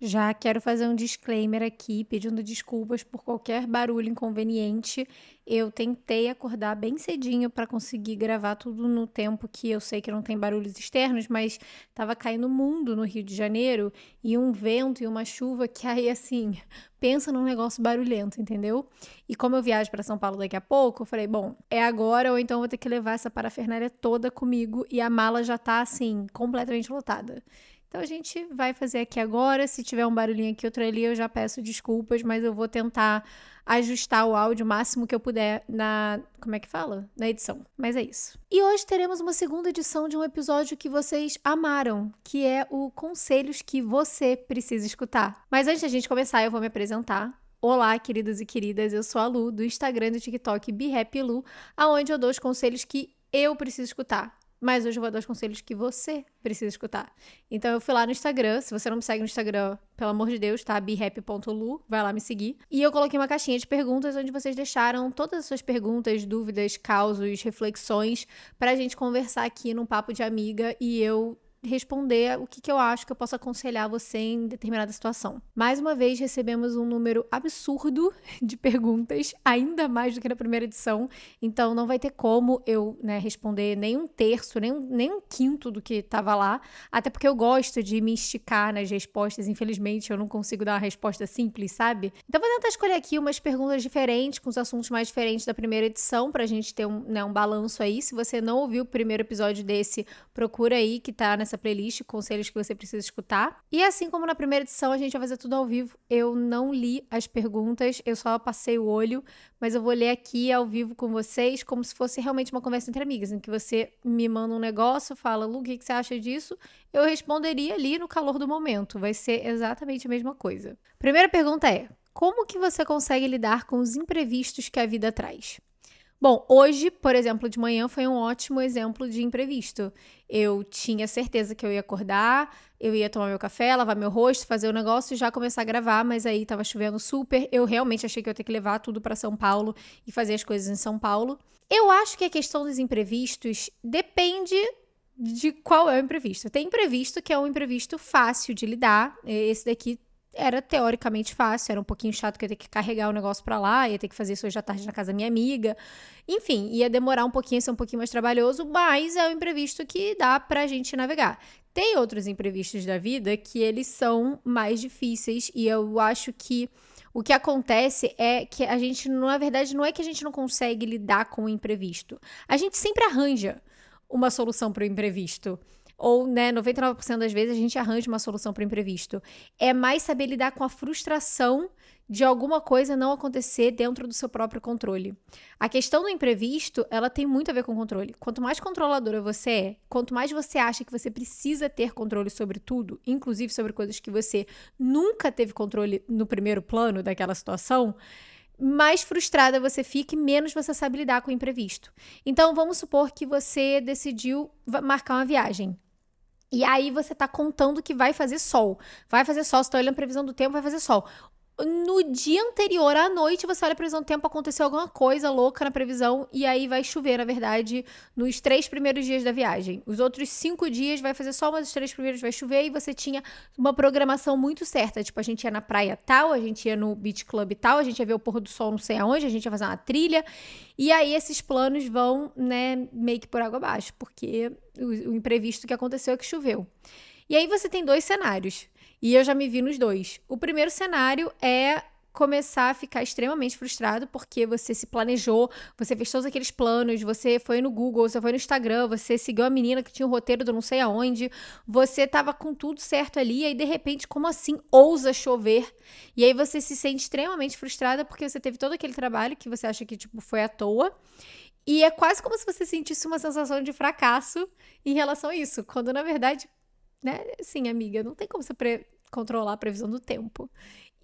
Já quero fazer um disclaimer aqui, pedindo desculpas por qualquer barulho inconveniente. Eu tentei acordar bem cedinho para conseguir gravar tudo no tempo que eu sei que não tem barulhos externos, mas tava caindo mundo no Rio de Janeiro e um vento e uma chuva que aí assim, pensa num negócio barulhento, entendeu? E como eu viajo para São Paulo daqui a pouco, eu falei, bom, é agora ou então eu vou ter que levar essa parafernália toda comigo e a mala já tá assim, completamente lotada. Então a gente vai fazer aqui agora. Se tiver um barulhinho aqui, outro ali, eu já peço desculpas, mas eu vou tentar ajustar o áudio o máximo que eu puder na. Como é que fala? Na edição. Mas é isso. E hoje teremos uma segunda edição de um episódio que vocês amaram, que é o Conselhos que você precisa escutar. Mas antes da gente começar, eu vou me apresentar. Olá, queridos e queridas, eu sou a Lu, do Instagram e do TikTok BeHappyLu, aonde eu dou os conselhos que eu preciso escutar. Mas hoje eu vou dar os conselhos que você precisa escutar. Então eu fui lá no Instagram, se você não me segue no Instagram, pelo amor de Deus, tá? behappy.lu, vai lá me seguir. E eu coloquei uma caixinha de perguntas onde vocês deixaram todas as suas perguntas, dúvidas, causos, reflexões, pra gente conversar aqui num papo de amiga e eu responder o que eu acho que eu posso aconselhar você em determinada situação. Mais uma vez, recebemos um número absurdo de perguntas, ainda mais do que na primeira edição, então não vai ter como eu responder nem um terço, nem um quinto do que estava lá, até porque eu gosto de me esticar nas respostas, infelizmente eu não consigo dar uma resposta simples, sabe? Então vou tentar escolher aqui umas perguntas diferentes, com os assuntos mais diferentes da primeira edição, pra gente ter um balanço aí. Se você não ouviu o primeiro episódio desse, procura aí que tá nessa playlist, conselhos que você precisa escutar. E assim como na primeira edição, a gente vai fazer tudo ao vivo. Eu não li as perguntas, eu só passei o olho, mas eu vou ler aqui ao vivo com vocês, como se fosse realmente uma conversa entre amigas, em que você me manda um negócio, fala, Lu, o que você acha disso? Eu responderia ali no calor do momento. Vai ser exatamente a mesma coisa. Primeira pergunta é, como que você consegue lidar com os imprevistos que a vida traz? Bom, hoje, por exemplo, de manhã foi um ótimo exemplo de imprevisto. Eu tinha certeza que eu ia acordar, eu ia tomar meu café, lavar meu rosto, fazer o negócio e já começar a gravar, mas aí tava chovendo super. Eu realmente achei que eu ia ter que levar tudo para São Paulo e fazer as coisas em São Paulo. Eu acho que a questão dos imprevistos depende de qual é o imprevisto. Tem imprevisto que é um imprevisto fácil de lidar. Esse daqui era teoricamente fácil, era um pouquinho chato que eu ia ter que carregar o negócio pra lá, ia ter que fazer isso hoje à tarde na casa da minha amiga. Enfim, ia demorar um pouquinho, ser um pouquinho mais trabalhoso, mas é um imprevisto que dá pra gente navegar. Tem outros imprevistos da vida que eles são mais difíceis e eu acho que o que acontece é que a gente, na verdade, não é que a gente não consegue lidar com o imprevisto. A gente sempre arranja uma solução para o imprevisto. Ou, 99% das vezes a gente arranja uma solução para o imprevisto. É mais saber lidar com a frustração de alguma coisa não acontecer dentro do seu próprio controle. A questão do imprevisto, ela tem muito a ver com controle. Quanto mais controladora você é, quanto mais você acha que você precisa ter controle sobre tudo, inclusive sobre coisas que você nunca teve controle no primeiro plano daquela situação, mais frustrada você fica e menos você sabe lidar com o imprevisto. Então, vamos supor que você decidiu marcar uma viagem. E aí você tá contando que vai fazer sol. Vai fazer sol, você tá olhando a previsão do tempo, vai fazer sol. No dia anterior à noite, você olha a previsão do tempo, aconteceu alguma coisa louca na previsão e aí vai chover, na verdade, nos 3 primeiros dias da viagem. Os outros 5 dias vai fazer sol, mas os 3 primeiros vai chover e você tinha uma programação muito certa. Tipo, a gente ia na praia tal, a gente ia no beach club tal, a gente ia ver o pôr do sol não sei aonde, a gente ia fazer uma trilha. E aí esses planos vão, meio que por água abaixo, porque o imprevisto que aconteceu é que choveu. E aí você tem 2 cenários. E eu já me vi nos 2. O primeiro cenário é começar a ficar extremamente frustrado porque você se planejou, você fez todos aqueles planos, você foi no Google, você foi no Instagram, você seguiu a menina que tinha o roteiro do não sei aonde, você tava com tudo certo ali, e aí de repente, como assim, ousa chover? E aí você se sente extremamente frustrada porque você teve todo aquele trabalho que você acha que, tipo, foi à toa. E é quase como se você sentisse uma sensação de fracasso em relação a isso, quando na verdade, sim, amiga, não tem como você controlar a previsão do tempo.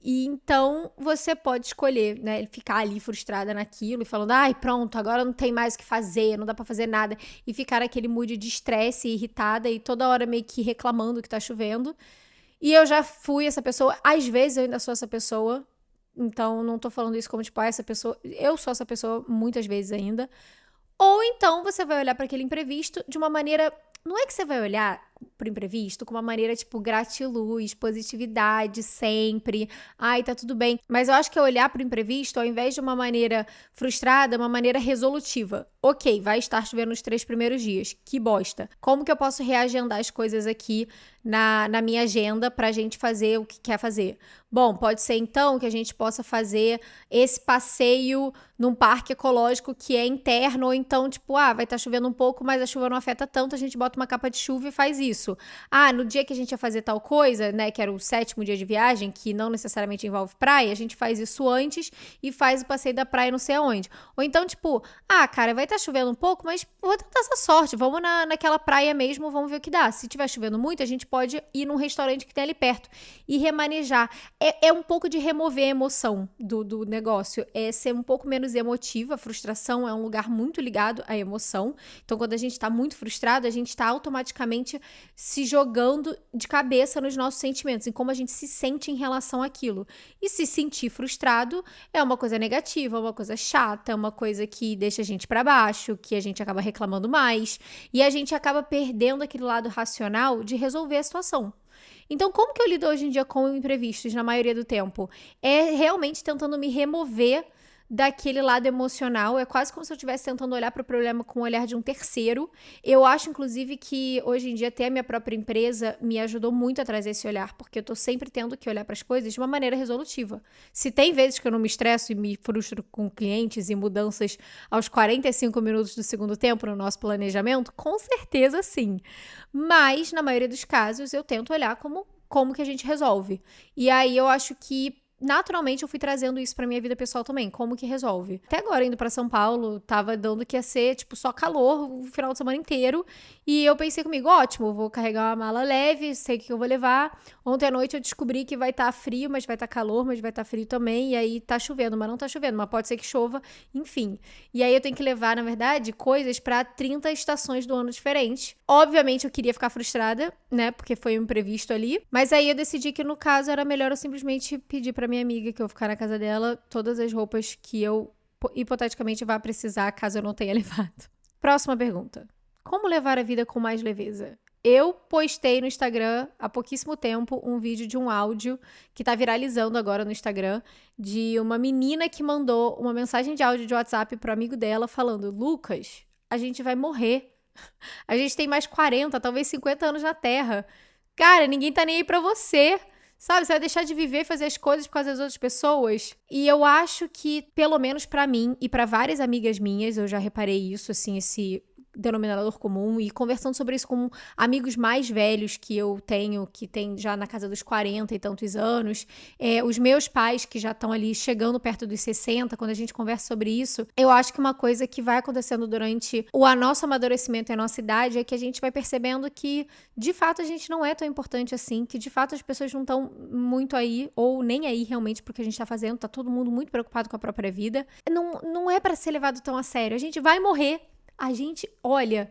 E então você pode escolher, ficar ali frustrada naquilo e falando, ai, pronto, agora não tem mais o que fazer, não dá pra fazer nada, e ficar naquele mood de estresse, irritada e toda hora meio que reclamando que tá chovendo. E eu já fui essa pessoa, às vezes eu ainda sou essa pessoa, então não tô falando isso como tipo, essa pessoa, eu sou essa pessoa muitas vezes ainda. Ou então você vai olhar para aquele imprevisto de uma maneira. Não é que você vai olhar pro imprevisto com uma maneira, tipo, gratiluz, positividade sempre. Ai, tá tudo bem. Mas eu acho que é olhar pro imprevisto, ao invés de uma maneira frustrada, uma maneira resolutiva. Ok, vai estar chovendo nos 3 primeiros dias. Que bosta. Como que eu posso reagendar as coisas aqui na minha agenda pra gente fazer o que quer fazer? Bom, pode ser então que a gente possa fazer esse passeio num parque ecológico que é interno, ou então, tipo, vai estar chovendo um pouco, mas a chuva não afeta tanto, a gente bota uma capa de chuva e faz isso. No dia que a gente ia fazer tal coisa, né, que era o 7º dia de viagem, que não necessariamente envolve praia, a gente faz isso antes e faz o passeio da praia não sei aonde. Ou então, tipo, cara, vai estar chovendo um pouco, mas vou tentar essa sorte, vamos naquela praia mesmo, vamos ver o que dá. Se tiver chovendo muito, a gente pode ir num restaurante que tem ali perto e remanejar. É um pouco de remover a emoção do negócio, é ser um pouco menos emotiva. A frustração é um lugar muito ligado à emoção. Então, quando a gente tá muito frustrado, a gente tá automaticamente se jogando de cabeça nos nossos sentimentos, em como a gente se sente em relação àquilo. E se sentir frustrado é uma coisa negativa, uma coisa chata, uma coisa que deixa a gente pra baixo, que a gente acaba reclamando mais, e a gente acaba perdendo aquele lado racional de resolver a situação. Então, como que eu lido hoje em dia com imprevistos na maioria do tempo? É realmente tentando me remover daquele lado emocional. É quase como se eu estivesse tentando olhar para o problema com o olhar de um terceiro. Eu acho, inclusive, que hoje em dia ter a minha própria empresa me ajudou muito a trazer esse olhar, porque eu tô sempre tendo que olhar para as coisas de uma maneira resolutiva. Se tem vezes que eu não me estresso e me frustro com clientes e mudanças aos 45 minutos do segundo tempo no nosso planejamento, com certeza sim. Mas, na maioria dos casos, eu tento olhar como que a gente resolve. E aí eu acho que naturalmente eu fui trazendo isso pra minha vida pessoal também, como que resolve. Até agora, indo pra São Paulo, tava dando que ia ser, tipo, só calor o final de semana inteiro, e eu pensei comigo, ótimo, vou carregar uma mala leve, sei o que eu vou levar. Ontem à noite eu descobri que vai estar frio, mas vai estar calor, mas vai estar frio também, e aí tá chovendo, mas não tá chovendo, mas pode ser que chova, enfim. E aí eu tenho que levar, na verdade, coisas pra 30 estações do ano diferentes. Obviamente eu queria ficar frustrada, né, porque foi um imprevisto ali, mas aí eu decidi que no caso era melhor eu simplesmente pedir pra minha amiga que eu ficar na casa dela todas as roupas que eu hipoteticamente vá precisar caso eu não tenha levado. Próxima pergunta. Como levar a vida com mais leveza? Eu postei no Instagram há pouquíssimo tempo um vídeo de um áudio que tá viralizando agora no Instagram, de uma menina que mandou uma mensagem de áudio de WhatsApp pro amigo dela falando: Lucas, a gente vai morrer. A gente tem mais 40, talvez 50 anos na Terra. Cara, ninguém tá nem aí pra você. Sabe, você vai deixar de viver e fazer as coisas por causa das outras pessoas? E eu acho que, pelo menos pra mim e pra várias amigas minhas, eu já reparei isso, assim, esse denominador comum, e conversando sobre isso com amigos mais velhos que eu tenho, que tem já na casa dos 40 e tantos anos, os meus pais que já estão ali chegando perto dos 60, quando a gente conversa sobre isso, eu acho que uma coisa que vai acontecendo durante o nosso amadurecimento e a nossa idade é que a gente vai percebendo que, de fato, a gente não é tão importante assim, que de fato as pessoas não estão muito aí, ou nem aí realmente porque a gente tá fazendo, tá todo mundo muito preocupado com a própria vida. Não é pra ser levado tão a sério, a gente vai morrer. A gente, olha,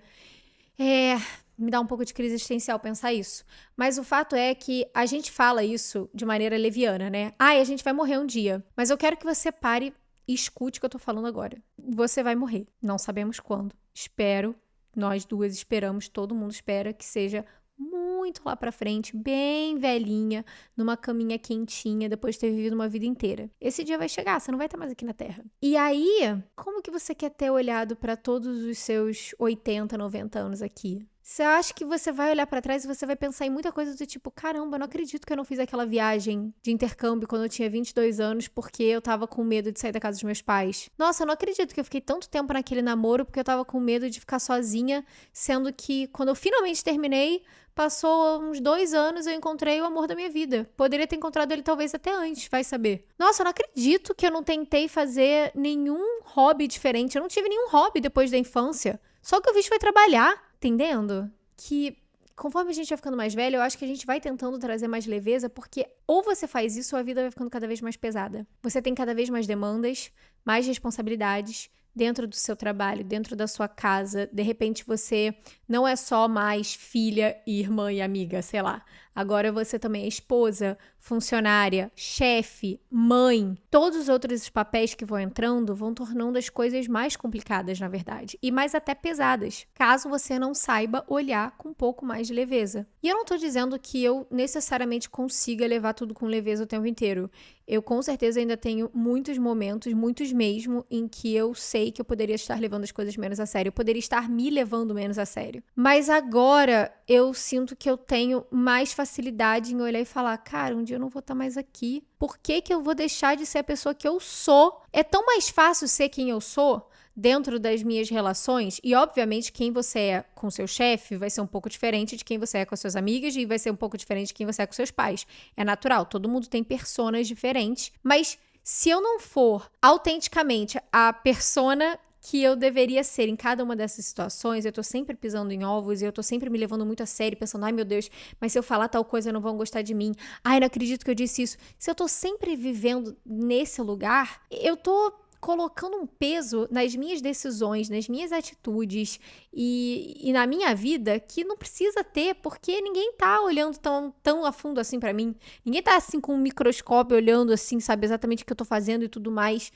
me dá um pouco de crise existencial pensar isso. Mas o fato é que a gente fala isso de maneira leviana, né? A gente vai morrer um dia. Mas eu quero que você pare e escute o que eu tô falando agora. Você vai morrer. Não sabemos quando. Espero, nós duas esperamos, todo mundo espera que seja muito lá pra frente, bem velhinha, numa caminha quentinha, depois de ter vivido uma vida inteira. Esse dia vai chegar, você não vai estar mais aqui na Terra. E aí, como que você quer ter olhado pra todos os seus 80, 90 anos aqui? Você acha que você vai olhar pra trás e você vai pensar em muita coisa do tipo, caramba, não acredito que eu não fiz aquela viagem de intercâmbio quando eu tinha 22 anos porque eu tava com medo de sair da casa dos meus pais. Nossa, eu não acredito que eu fiquei tanto tempo naquele namoro porque eu tava com medo de ficar sozinha, sendo que quando eu finalmente terminei, passou uns 2 anos e eu encontrei o amor da minha vida. Poderia ter encontrado ele talvez até antes, vai saber. Nossa, eu não acredito que eu não tentei fazer nenhum hobby diferente. Eu não tive nenhum hobby depois da infância. Só o que eu fiz foi trabalhar. Entendendo? Que conforme a gente vai ficando mais velho, eu acho que a gente vai tentando trazer mais leveza, porque ou você faz isso ou a vida vai ficando cada vez mais pesada. Você tem cada vez mais demandas, mais responsabilidades dentro do seu trabalho, dentro da sua casa. De repente você não é só mais filha, irmã e amiga, sei lá. Agora você também é esposa, funcionária, chefe, mãe. Todos os outros papéis que vão entrando vão tornando as coisas mais complicadas, na verdade, e mais até pesadas, caso você não saiba olhar com um pouco mais de leveza. E eu não tô dizendo que eu necessariamente consiga levar tudo com leveza o tempo inteiro. Eu com certeza ainda tenho muitos momentos, muitos mesmo, em que eu sei que eu poderia estar levando as coisas menos a sério, eu poderia estar me levando menos a sério. Mas agora eu sinto que eu tenho mais facilidade em olhar e falar, cara, um dia eu não vou estar mais aqui. Por que que eu vou deixar de ser a pessoa que eu sou? É tão mais fácil ser quem eu sou dentro das minhas relações, e obviamente quem você é com seu chefe vai ser um pouco diferente de quem você é com as suas amigas e vai ser um pouco diferente de quem você é com seus pais. É natural, todo mundo tem personas diferentes, mas se eu não for autenticamente a persona que eu deveria ser em cada uma dessas situações, eu tô sempre pisando em ovos e eu tô sempre me levando muito a sério, pensando, ai meu Deus, mas se eu falar tal coisa não vão gostar de mim, ai não acredito que eu disse isso. Se eu tô sempre vivendo nesse lugar, eu tô colocando um peso nas minhas decisões, nas minhas atitudes e na minha vida que não precisa ter, porque ninguém tá olhando tão a fundo assim pra mim. Ninguém tá assim com um microscópio olhando assim, sabe exatamente o que eu tô fazendo e tudo mais.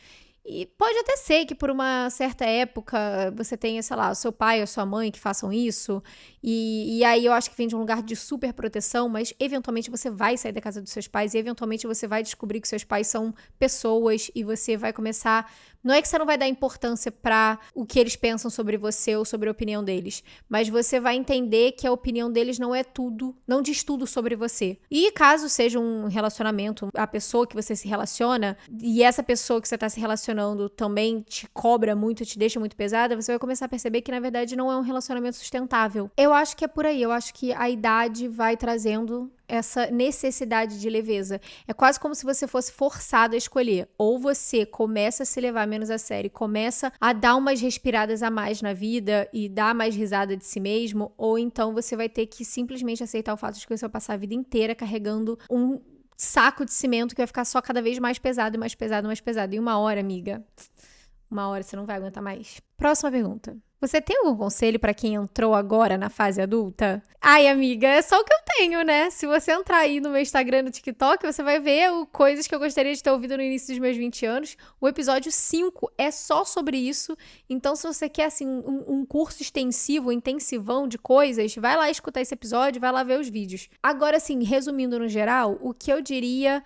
E pode até ser que por uma certa época você tenha, sei lá, o seu pai ou sua mãe que façam isso, e aí eu acho que vem de um lugar de super proteção, mas eventualmente você vai sair da casa dos seus pais e eventualmente você vai descobrir que seus pais são pessoas e você vai começar. Não é que você não vai dar importância para o que eles pensam sobre você ou sobre a opinião deles, mas você vai entender que a opinião deles não é tudo, não diz tudo sobre você. E caso seja um relacionamento, a pessoa que você se relaciona, e essa pessoa que você está se relacionando também te cobra muito, te deixa muito pesada, você vai começar a perceber que na verdade não é um relacionamento sustentável. Eu acho que é por aí, eu acho que a idade vai trazendo essa necessidade de leveza. É quase como se você fosse forçado a escolher. Ou você começa a se levar menos a sério, começa a dar umas respiradas a mais na vida e dar mais risada de si mesmo, ou então você vai ter que simplesmente aceitar o fato de que você vai passar a vida inteira carregando um saco de cimento que vai ficar só cada vez mais pesado e mais pesado e mais pesado. E uma hora, amiga, uma hora você não vai aguentar mais. Próxima pergunta. Você tem algum conselho pra quem entrou agora na fase adulta? Ai, amiga, é só o que eu tenho, né? Se você entrar aí no meu Instagram e no TikTok, você vai ver coisas que eu gostaria de ter ouvido no início dos meus 20 anos. O episódio 5 é só sobre isso. Então, se você quer, assim, um curso extensivo, intensivão de coisas, vai lá escutar esse episódio, vai lá ver os vídeos. Agora, assim, resumindo no geral, o que eu diria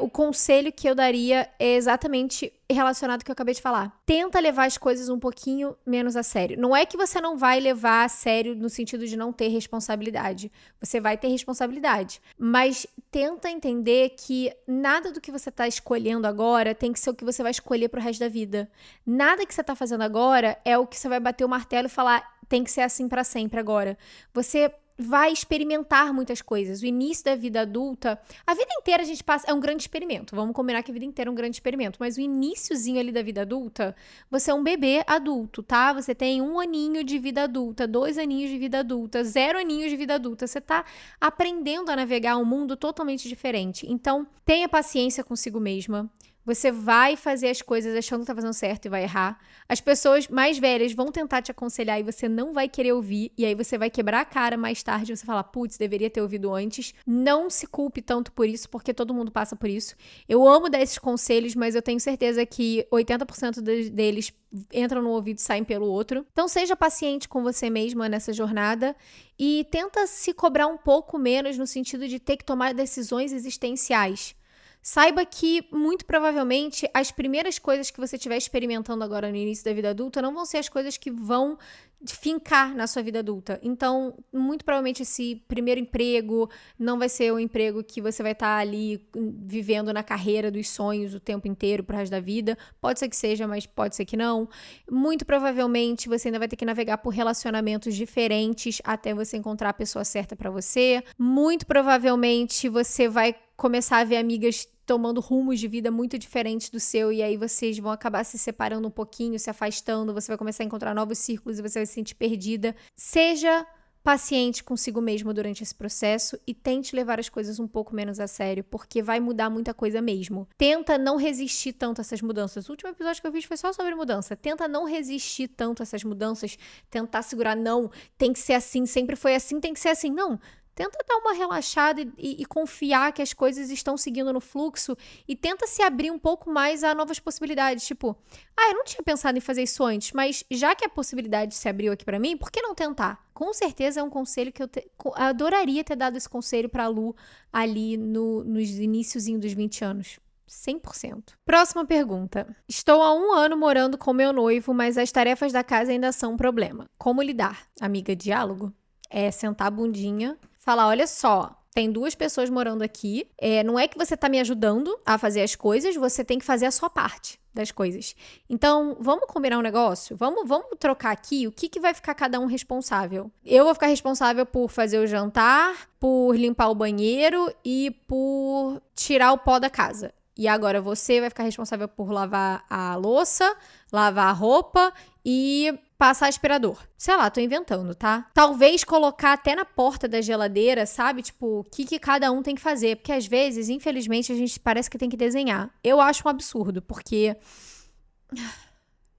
o conselho que eu daria é exatamente relacionado ao que eu acabei de falar. Tenta levar as coisas um pouquinho menos a sério. Não é que você não vai levar a sério no sentido de não ter responsabilidade. Você vai ter responsabilidade. Mas tenta entender que nada do que você está escolhendo agora tem que ser o que você vai escolher pro resto da vida. Nada que você está fazendo agora é o que você vai bater o martelo e falar tem que ser assim para sempre agora. Você vai experimentar muitas coisas. O início da vida adulta, a vida inteira a gente passa, é um grande experimento. Vamos combinar que a vida inteira é um grande experimento. Mas o iniciozinho ali da vida adulta, você é um bebê adulto, tá? Você tem 1 aninho de vida adulta, 2 aninhos de vida adulta, 0 aninhos de vida adulta. Você tá aprendendo a navegar um mundo totalmente diferente. Então, tenha paciência consigo mesma. Você vai fazer as coisas achando que tá fazendo certo e vai errar. As pessoas mais velhas vão tentar te aconselhar e você não vai querer ouvir. E aí você vai quebrar a cara mais tarde e você fala, putz, deveria ter ouvido antes. Não se culpe tanto por isso, porque todo mundo passa por isso. Eu amo dar esses conselhos, mas eu tenho certeza que 80% deles entram no ouvido e saem pelo outro. Então seja paciente com você mesma nessa jornada e tenta se cobrar um pouco menos no sentido de ter que tomar decisões existenciais. Saiba que, muito provavelmente, as primeiras coisas que você estiver experimentando agora no início da vida adulta não vão ser as coisas que vão fincar na sua vida adulta. Então, muito provavelmente esse primeiro emprego não vai ser o emprego que você vai estar ali vivendo na carreira dos sonhos o tempo inteiro pro resto da vida. Pode ser que seja, mas pode ser que não. Muito provavelmente você ainda vai ter que navegar por relacionamentos diferentes até você encontrar a pessoa certa pra você. Muito provavelmente você vai começar a ver amigas tomando rumos de vida muito diferentes do seu, e aí vocês vão acabar se separando um pouquinho, se afastando, você vai começar a encontrar novos círculos e você vai se sentir perdida. Seja paciente consigo mesmo durante esse processo e tente levar as coisas um pouco menos a sério, porque vai mudar muita coisa mesmo. Tenta não resistir tanto a essas mudanças. O último episódio que eu fiz foi só sobre mudança. Tenta não resistir tanto a essas mudanças, tentar segurar, não, tem que ser assim, sempre foi assim, tem que ser assim. Não. tenta dar uma relaxada e confiar que as coisas estão seguindo no fluxo e tenta se abrir um pouco mais a novas possibilidades. Tipo, eu não tinha pensado em fazer isso antes, mas já que a possibilidade se abriu aqui pra mim, por que não tentar? Com certeza é um conselho que eu adoraria ter dado esse conselho pra Lu ali nos iniciozinhos dos 20 anos. 100%. Próxima pergunta. Estou há 1 ano morando com meu noivo, mas as tarefas da casa ainda são um problema. Como lidar? Amiga, diálogo? É sentar a bundinha, falar, olha só, tem 2 pessoas morando aqui, não é que você tá me ajudando a fazer as coisas, você tem que fazer a sua parte das coisas. Então, vamos combinar um negócio? Vamos trocar aqui o que vai ficar cada um responsável. Eu vou ficar responsável por fazer o jantar, por limpar o banheiro e por tirar o pó da casa. E agora você vai ficar responsável por lavar a louça, lavar a roupa e passar aspirador. Sei lá, tô inventando, tá? Talvez colocar até na porta da geladeira, sabe? Tipo, o que cada um tem que fazer. Porque às vezes, infelizmente, a gente parece que tem que desenhar. Eu acho um absurdo, porque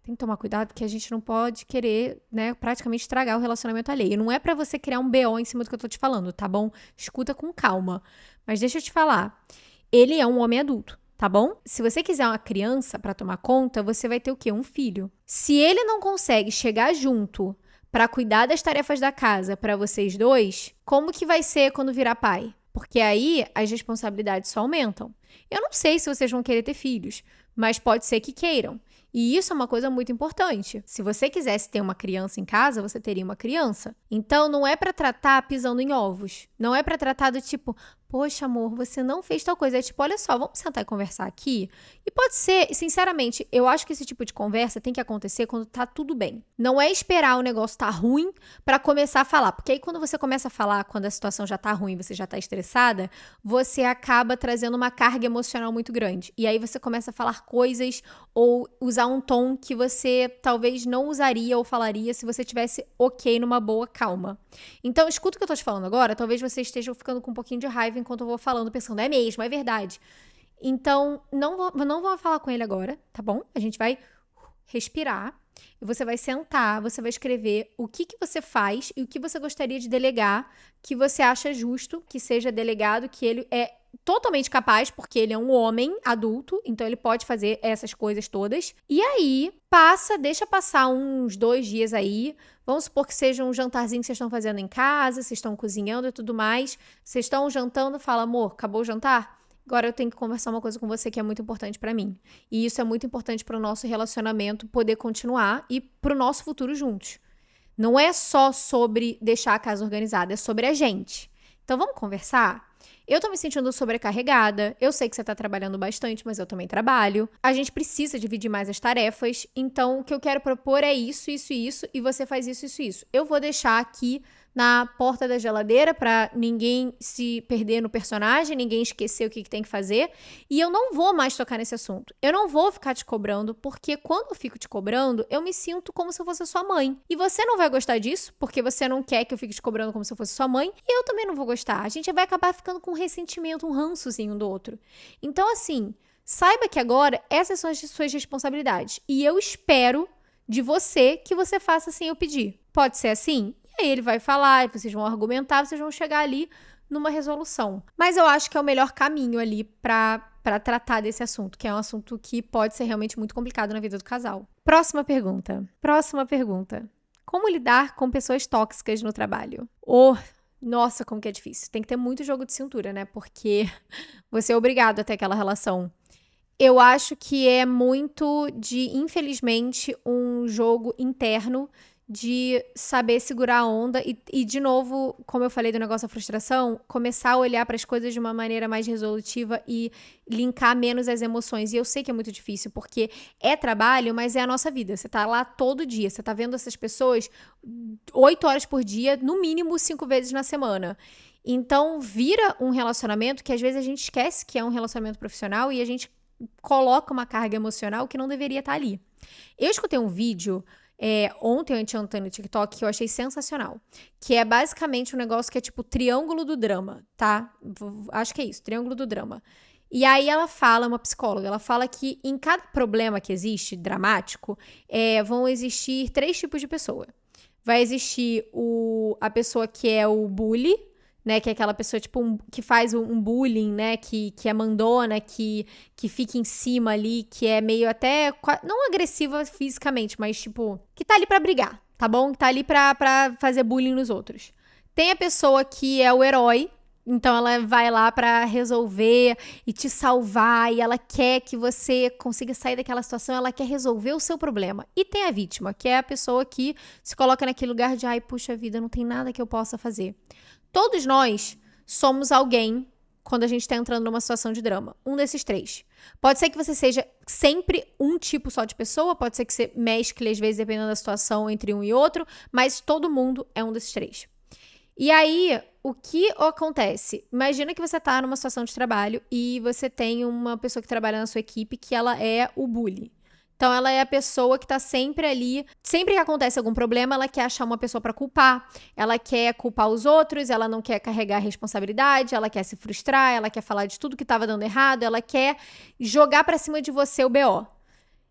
tem que tomar cuidado que a gente não pode querer, né, praticamente estragar o relacionamento alheio. Não é pra você criar um BO em cima do que eu tô te falando, tá bom? Escuta com calma. Mas deixa eu te falar. Ele é um homem adulto. Tá bom? Se você quiser uma criança pra tomar conta, você vai ter o quê? Um filho. Se ele não consegue chegar junto pra cuidar das tarefas da casa pra vocês dois, como que vai ser quando virar pai? Porque aí as responsabilidades só aumentam. Eu não sei se vocês vão querer ter filhos, mas pode ser que queiram. E isso é uma coisa muito importante. Se você quisesse ter uma criança em casa, você teria uma criança. Então, não é pra tratar pisando em ovos. Não é pra tratar do tipo, poxa, amor, você não fez tal coisa. É tipo, olha só, vamos sentar e conversar aqui? E pode ser, sinceramente, eu acho que esse tipo de conversa tem que acontecer quando tá tudo bem. Não é esperar o negócio tá ruim pra começar a falar. Porque aí quando você começa a falar, quando a situação já tá ruim, você já tá estressada, você acaba trazendo uma carga emocional muito grande. E aí você começa a falar coisas ou usar um tom que você talvez não usaria ou falaria se você tivesse ok, numa boa calma. Então, escuta o que eu tô te falando agora, talvez você esteja ficando com um pouquinho de raiva enquanto eu vou falando, pensando, é mesmo, é verdade. Então, não vou falar com ele agora, tá bom? A gente vai respirar e você vai sentar, você vai escrever o que você faz e o que você gostaria de delegar, que você acha justo que seja delegado, que ele é totalmente capaz, porque ele é um homem adulto, então ele pode fazer essas coisas todas. E aí, deixa passar uns 2 dias aí. Vamos supor que seja um jantarzinho que vocês estão fazendo em casa, vocês estão cozinhando e tudo mais. Vocês estão jantando, fala, amor, acabou o jantar? Agora eu tenho que conversar uma coisa com você que é muito importante pra mim. E isso é muito importante pro nosso relacionamento poder continuar e pro nosso futuro juntos. Não é só sobre deixar a casa organizada, é sobre a gente. Então vamos conversar? Eu tô me sentindo sobrecarregada, eu sei que você tá trabalhando bastante, mas eu também trabalho. A gente precisa dividir mais as tarefas, então o que eu quero propor é isso, isso e isso, e você faz isso, isso e isso. Eu vou deixar aqui na porta da geladeira pra ninguém se perder no personagem, ninguém esquecer o que tem que fazer, e eu não vou mais tocar nesse assunto. Eu não vou ficar te cobrando, porque quando eu fico te cobrando, eu me sinto como se eu fosse a sua mãe. E você não vai gostar disso, porque você não quer que eu fique te cobrando como se eu fosse sua mãe, e eu também não vou gostar. A gente vai acabar ficando com ressentimento, um rançozinho do outro. Então, assim, saiba que agora essas são as suas responsabilidades. E eu espero de você que você faça sem eu pedir. Pode ser assim? E aí ele vai falar, vocês vão argumentar, vocês vão chegar ali numa resolução. Mas eu acho que é o melhor caminho ali pra tratar desse assunto, que é um assunto que pode ser realmente muito complicado na vida do casal. Próxima pergunta. Como lidar com pessoas tóxicas no trabalho? Nossa, como que é difícil. Tem que ter muito jogo de cintura, né? Porque você é obrigado a ter aquela relação. Eu acho que é muito infelizmente, um jogo interno de saber segurar a onda e, de novo, como eu falei do negócio da frustração, começar a olhar para as coisas de uma maneira mais resolutiva e linkar menos as emoções. E eu sei que é muito difícil, porque é trabalho, mas é a nossa vida. Você tá lá todo dia, você tá vendo essas pessoas 8 horas por dia, no mínimo 5 vezes na semana. Então, vira um relacionamento que às vezes a gente esquece que é um relacionamento profissional e a gente coloca uma carga emocional que não deveria estar ali. Eu escutei um vídeo ontem ou anteontem no TikTok que eu achei sensacional, que é basicamente um negócio que é tipo triângulo do drama, tá? Acho que é isso, triângulo do drama. E aí ela fala, uma psicóloga, ela fala que em cada problema que existe, dramático, vão existir 3 tipos de pessoa. Vai existir a pessoa que é o bully, né? Que é aquela pessoa, tipo, que faz um bullying, né? Que é mandona, que fica em cima ali, que é meio até, não agressiva fisicamente, mas, tipo, que tá ali pra brigar, tá bom? Que tá ali pra fazer bullying nos outros. Tem a pessoa que é o herói, então ela vai lá pra resolver e te salvar, e ela quer que você consiga sair daquela situação, ela quer resolver o seu problema. E tem a vítima, que é a pessoa que se coloca naquele lugar de, ai, puxa vida, não tem nada que eu possa fazer. Todos nós somos alguém quando a gente tá entrando numa situação de drama. Um desses três. Pode ser que você seja sempre um tipo só de pessoa, pode ser que você mescle, às vezes, dependendo da situação, entre um e outro, mas todo mundo é um desses três. E aí, o que acontece? Imagina que você tá numa situação de trabalho e você tem uma pessoa que trabalha na sua equipe que ela é o bully. Então, ela é a pessoa que tá sempre ali. Sempre que acontece algum problema, ela quer achar uma pessoa pra culpar. Ela quer culpar os outros, ela não quer carregar a responsabilidade, ela quer se frustrar, ela quer falar de tudo que tava dando errado, ela quer jogar pra cima de você o BO.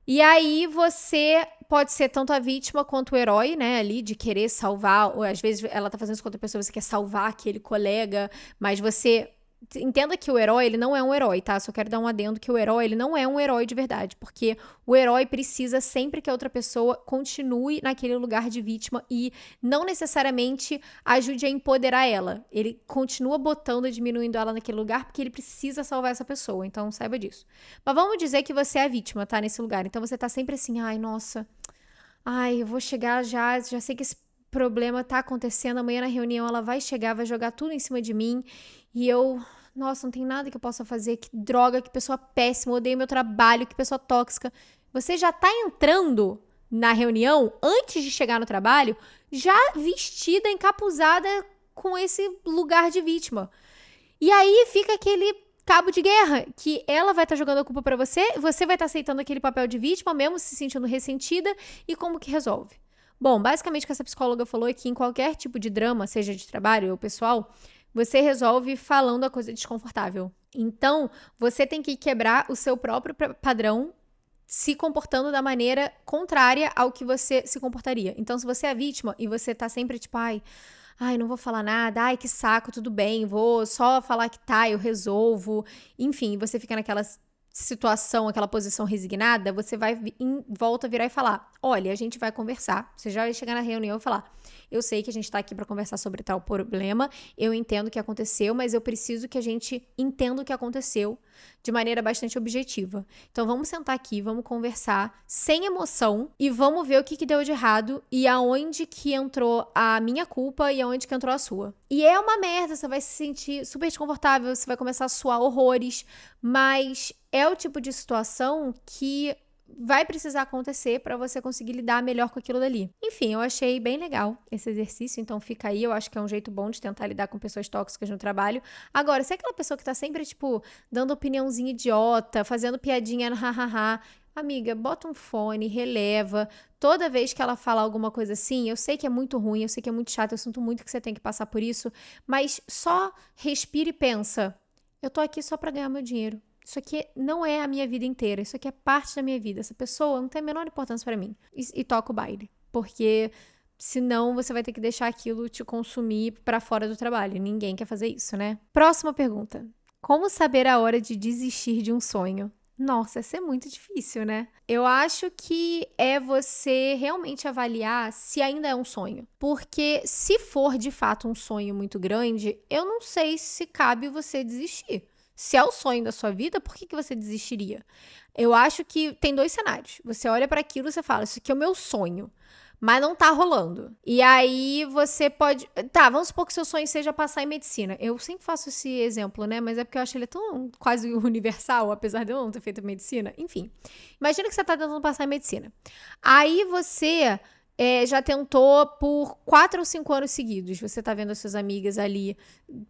E aí você pode ser tanto a vítima quanto o herói, né, ali, de querer salvar, ou às vezes ela tá fazendo isso com outra pessoa, você quer salvar aquele colega, mas você... Entenda que o herói, ele não é um herói, tá? Só quero dar um adendo que o herói, ele não é um herói de verdade, porque o herói precisa sempre que a outra pessoa continue naquele lugar de vítima e não necessariamente ajude a empoderar ela. Ele continua botando, diminuindo ela naquele lugar porque ele precisa salvar essa pessoa, então saiba disso. Mas vamos dizer que você é a vítima, tá? Nesse lugar. Então você tá sempre assim, ai, nossa, ai, eu vou chegar já sei que esse problema tá acontecendo, amanhã na reunião ela vai chegar, vai jogar tudo em cima de mim e eu, nossa, não tem nada que eu possa fazer, que droga, que pessoa péssima, odeio meu trabalho, que pessoa tóxica. Você já tá entrando na reunião, antes de chegar no trabalho, já vestida, encapuzada com esse lugar de vítima. E aí fica aquele cabo de guerra, que ela vai estar jogando a culpa pra você vai estar aceitando aquele papel de vítima, mesmo se sentindo ressentida, e como que resolve? Bom, basicamente o que essa psicóloga falou é que em qualquer tipo de drama, seja de trabalho ou pessoal, você resolve falando a coisa desconfortável. Então, você tem que quebrar o seu próprio padrão se comportando da maneira contrária ao que você se comportaria. Então, se você é a vítima e você tá sempre tipo, ai, não vou falar nada, ai, que saco, tudo bem, vou só falar que tá, eu resolvo. Enfim, você fica naquela situação, aquela posição resignada, você vai em volta virar e falar, olha, a gente vai conversar. Você já vai chegar na reunião e falar, eu sei que a gente tá aqui pra conversar sobre tal problema, eu entendo o que aconteceu, mas eu preciso que a gente entenda o que aconteceu de maneira bastante objetiva. Então vamos sentar aqui, vamos conversar sem emoção e vamos ver o que deu de errado e aonde que entrou a minha culpa e aonde que entrou a sua. E é uma merda, você vai se sentir super desconfortável, você vai começar a suar horrores, mas é o tipo de situação que vai precisar acontecer para você conseguir lidar melhor com aquilo dali. Enfim, eu achei bem legal esse exercício, então fica aí, eu acho que é um jeito bom de tentar lidar com pessoas tóxicas no trabalho. Agora, se é aquela pessoa que tá sempre, tipo, dando opiniãozinha idiota, fazendo piadinha no hahaha, amiga, bota um fone, releva. Toda vez que ela fala alguma coisa assim, eu sei que é muito ruim, eu sei que é muito chato, eu sinto muito que você tem que passar por isso, mas só respira e pensa, eu tô aqui só pra ganhar meu dinheiro. Isso aqui não é a minha vida inteira. Isso aqui é parte da minha vida. Essa pessoa não tem a menor importância pra mim. E toca o baile. Porque senão você vai ter que deixar aquilo te consumir pra fora do trabalho. Ninguém quer fazer isso, né? Próxima pergunta. Como saber a hora de desistir de um sonho? Nossa, essa é muito difícil, né? Eu acho que é você realmente avaliar se ainda é um sonho. Porque se for de fato um sonho muito grande, eu não sei se cabe você desistir. Se é o sonho da sua vida, por que você desistiria? Eu acho que tem dois cenários. Você olha para aquilo e você fala, isso aqui é o meu sonho, mas não tá rolando. E aí você pode... Tá, vamos supor que seu sonho seja passar em medicina. Eu sempre faço esse exemplo, né? Mas é porque eu acho ele tão quase universal, apesar de eu não ter feito medicina. Enfim, imagina que você tá tentando passar em medicina. Aí você... já tentou por 4 ou 5 anos seguidos. Você tá vendo as suas amigas ali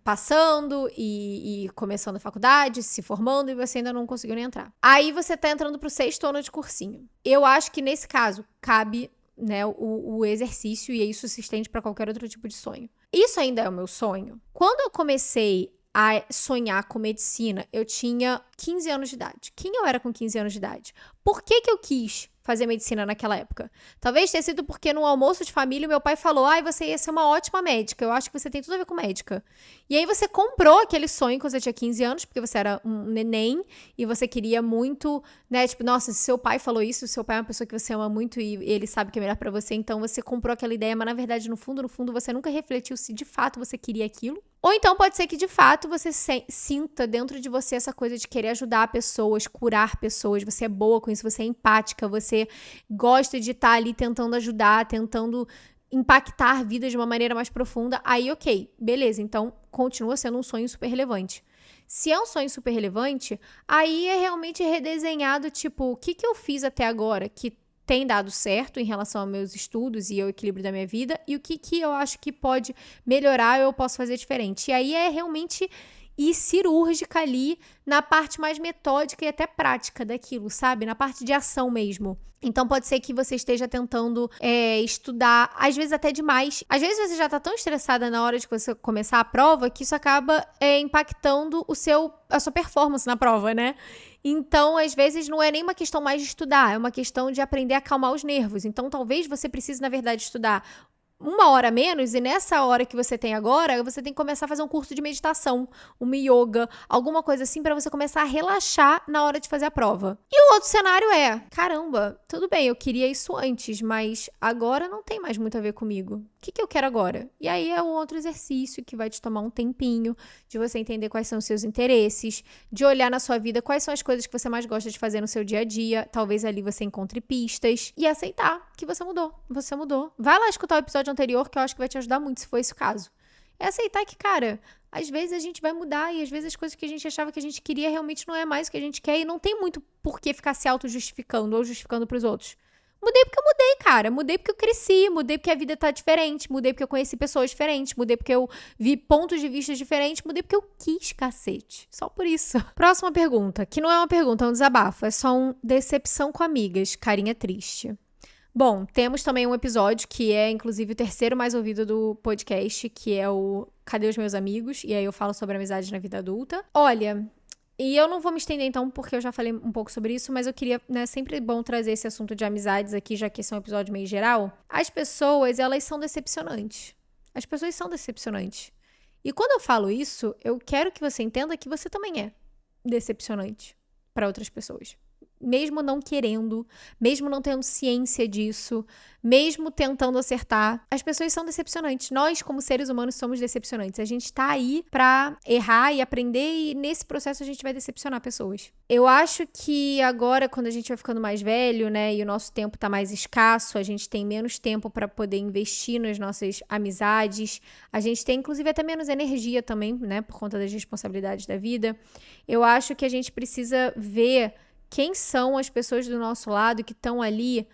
passando e começando a faculdade, se formando, e você ainda não conseguiu nem entrar. Aí você tá entrando pro 6º ano de cursinho. Eu acho que nesse caso cabe, né, o exercício, e isso se estende para qualquer outro tipo de sonho. Isso ainda é o meu sonho? Quando eu comecei a sonhar com medicina, eu tinha 15 anos de idade. Quem eu era com 15 anos de idade? Por que eu quis fazer medicina naquela época. Talvez tenha sido porque no almoço de família meu pai falou, você ia ser uma ótima médica, eu acho que você tem tudo a ver com médica. E aí você comprou aquele sonho quando você tinha 15 anos, porque você era um neném e você queria muito, né, tipo, nossa, se seu pai falou isso, seu pai é uma pessoa que você ama muito e ele sabe que é melhor pra você, então você comprou aquela ideia, mas na verdade, no fundo, você nunca refletiu se de fato você queria aquilo. Ou então pode ser que de fato você sinta dentro de você essa coisa de querer ajudar pessoas, curar pessoas, você é boa com isso, você é empática, você gosta de estar ali tentando ajudar, tentando impactar vidas de uma maneira mais profunda, aí ok, beleza, então continua sendo um sonho super relevante. Se é um sonho super relevante, aí é realmente redesenhado, tipo, o que eu fiz até agora que tem dado certo em relação aos meus estudos e ao equilíbrio da minha vida, e o que eu acho que pode melhorar ou eu posso fazer diferente. E aí é realmente ir cirúrgica ali na parte mais metódica e até prática daquilo, sabe? Na parte de ação mesmo. Então pode ser que você esteja tentando estudar, às vezes até demais. Às vezes você já tá tão estressada na hora de você começar a prova que isso acaba impactando a sua performance na prova, né? Então, às vezes, não é nem uma questão mais de estudar, é uma questão de aprender a acalmar os nervos. Então, talvez você precise, na verdade, estudar 1 hora a menos, e nessa hora que você tem agora, você tem que começar a fazer um curso de meditação, uma yoga, alguma coisa assim pra você começar a relaxar na hora de fazer a prova. E o outro cenário é, caramba, tudo bem, eu queria isso antes, mas agora não tem mais muito a ver comigo. O que eu quero agora? E aí é um outro exercício que vai te tomar um tempinho de você entender quais são os seus interesses, de olhar na sua vida quais são as coisas que você mais gosta de fazer no seu dia a dia, talvez ali você encontre pistas, e aceitar que você mudou. Você mudou. Vai lá escutar o episódio anterior que eu acho que vai te ajudar muito, se for esse o caso. É aceitar que, cara, às vezes a gente vai mudar e às vezes as coisas que a gente achava que a gente queria realmente não é mais o que a gente quer e não tem muito por que ficar se auto-justificando ou justificando pros outros. Mudei porque eu mudei, cara. Mudei porque eu cresci, mudei porque a vida tá diferente, mudei porque eu conheci pessoas diferentes, mudei porque eu vi pontos de vista diferentes, mudei porque eu quis, cacete. Só por isso. Próxima pergunta, que não é uma pergunta, é um desabafo, é só um decepção com amigas, carinha triste. Bom, temos também um episódio que é, inclusive, o terceiro mais ouvido do podcast, que é o Cadê os Meus Amigos? E aí eu falo sobre amizade na vida adulta. Olha, e eu não vou me estender então, porque eu já falei um pouco sobre isso, mas eu queria, né, sempre bom trazer esse assunto de amizades aqui, já que esse é um episódio meio geral. As pessoas, elas são decepcionantes. As pessoas são decepcionantes. E quando eu falo isso, eu quero que você entenda que você também é decepcionante para outras pessoas. Mesmo não querendo, mesmo não tendo ciência disso, mesmo tentando acertar, as pessoas são decepcionantes. Nós, como seres humanos, somos decepcionantes. A gente tá aí pra errar e aprender e nesse processo a gente vai decepcionar pessoas. Eu acho que agora, quando a gente vai ficando mais velho, né, e o nosso tempo tá mais escasso, a gente tem menos tempo pra poder investir nas nossas amizades, a gente tem, inclusive, até menos energia também, né, por conta das responsabilidades da vida. Eu acho que a gente precisa ver quem são as pessoas do nosso lado que estão ali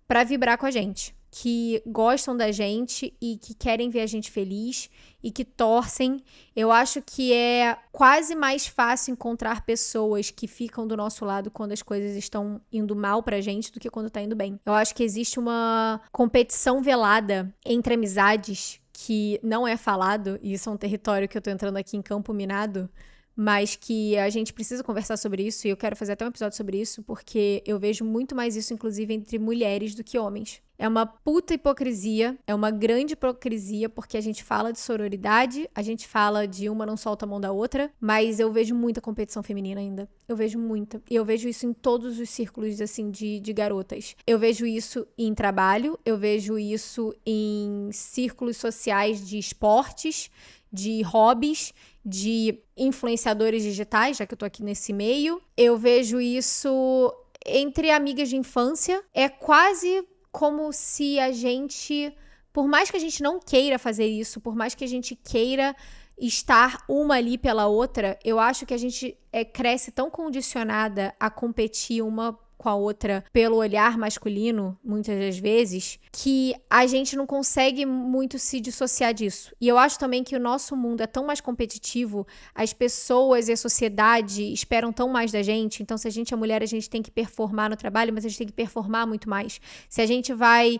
para vibrar com a gente, que gostam da gente e que querem ver a gente feliz e que torcem. Eu acho que é quase mais fácil encontrar pessoas que ficam do nosso lado quando as coisas estão indo mal pra gente do que quando tá indo bem. Eu acho que existe uma competição velada entre amizades que não é falado, e isso é um território que eu tô entrando aqui em campo minado, mas que a gente precisa conversar sobre isso, e eu quero fazer até um episódio sobre isso, porque eu vejo muito mais isso, inclusive, entre mulheres do que homens. É uma puta hipocrisia, é uma grande hipocrisia, porque a gente fala de sororidade, a gente fala de uma não solta a mão da outra, mas eu vejo muita competição feminina ainda. Eu vejo muita. E eu vejo isso em todos os círculos, assim, de garotas. Eu vejo isso em trabalho, eu vejo isso em círculos sociais de esportes, de hobbies, de influenciadores digitais, já que eu tô aqui nesse meio. Eu vejo isso entre amigas de infância. É quase como se a gente, por mais que a gente não queira fazer isso, por mais que a gente queira estar uma ali pela outra, eu acho que a gente cresce tão condicionada a competir uma com a outra pelo olhar masculino, muitas das vezes, que a gente não consegue muito se dissociar disso. E eu acho também que o nosso mundo é tão mais competitivo, as pessoas e a sociedade esperam tão mais da gente, então se a gente é mulher, a gente tem que performar no trabalho, mas a gente tem que performar muito mais. Se a gente vai